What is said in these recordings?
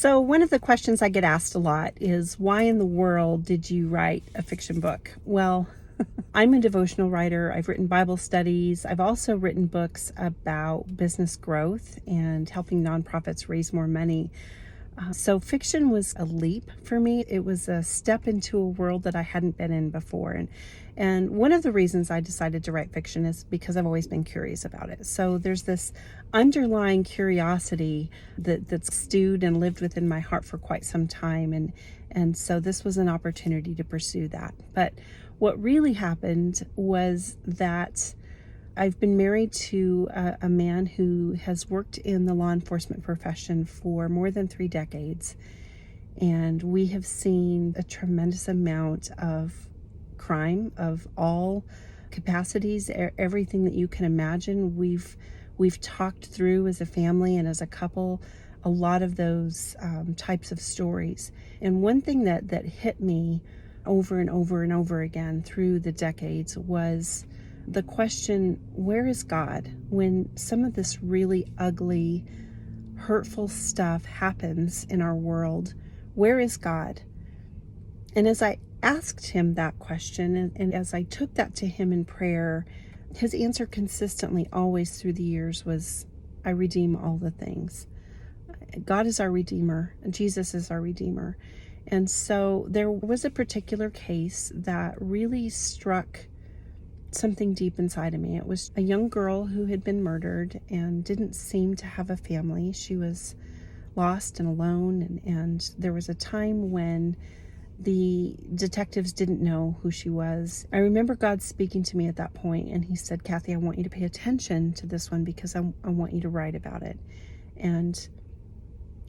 So one of the questions I get asked a lot is, why in the world did you write a fiction book? Well, I'm a devotional writer. I've written Bible studies. I've also written books about business growth and helping nonprofits raise more money. So fiction was a leap for me. It was a step into a world that I hadn't been in before. And one of the reasons I decided to write fiction is because I've always been curious about it. So there's this underlying curiosity that's stewed and lived within my heart for quite some time. And so this was an opportunity to pursue that. But what really happened was that I've been married to a man who has worked in the law enforcement profession for more than 3 decades. And we have seen a tremendous amount of crime of all capacities, everything that you can imagine. We've talked through as a family and as a couple a lot of those types of stories. And one thing that hit me over and over and over again through the decades was the question, where is God when some of this really ugly, hurtful stuff happens in our world? Where is God? And as I asked him that question, and as I took that to him in prayer, his answer consistently always through the years was, I redeem all the things. God is our Redeemer, and Jesus is our Redeemer. And so there was a particular case that really struck something deep inside of me. It was a young girl who had been murdered and didn't seem to have a family. She was lost and alone, and there was a time when the detectives didn't know who she was. I remember God speaking to me at that point, and he said, Kathy, I want you to pay attention to this one because I want you to write about it. And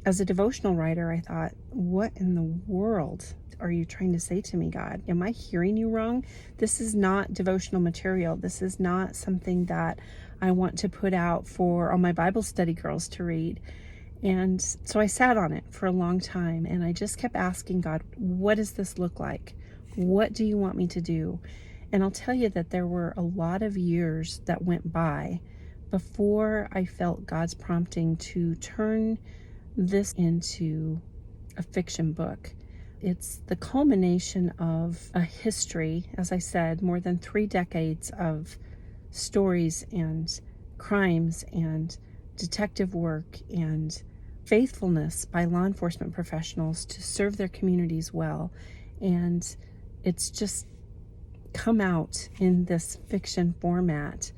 as a devotional writer, I thought, what in the world are you trying to say to me, God? Am I hearing you wrong? This is not devotional material. This is not something that I want to put out for all my Bible study girls to read. And so I sat on it for a long time, and I just kept asking God, what does this look like? What do you want me to do? And I'll tell you that there were a lot of years that went by before I felt God's prompting to turn this into a fiction book. It's the culmination of a history, as I said, more than 3 decades of stories and crimes and detective work and faithfulness by law enforcement professionals to serve their communities well. And it's just come out in this fiction format.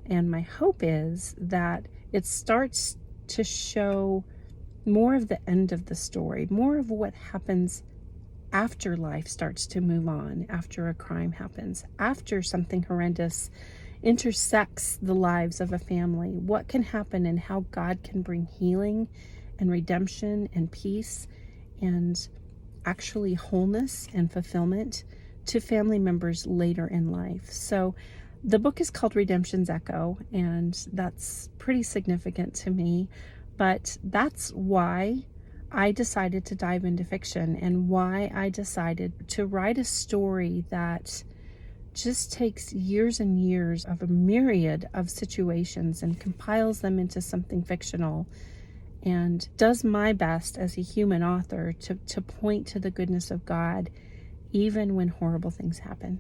And my hope is that it starts to show more of the end of the story, more of what happens after life starts to move on, after a crime happens, after something horrendous intersects the lives of a family, what can happen and how God can bring healing and redemption and peace and actually wholeness and fulfillment to family members later in life. So the book is called Redemption's Echo, and that's pretty significant to me. But that's why I decided to dive into fiction and why I decided to write a story that just takes years and years of a myriad of situations and compiles them into something fictional and does my best as a human author to point to the goodness of God even when horrible things happen.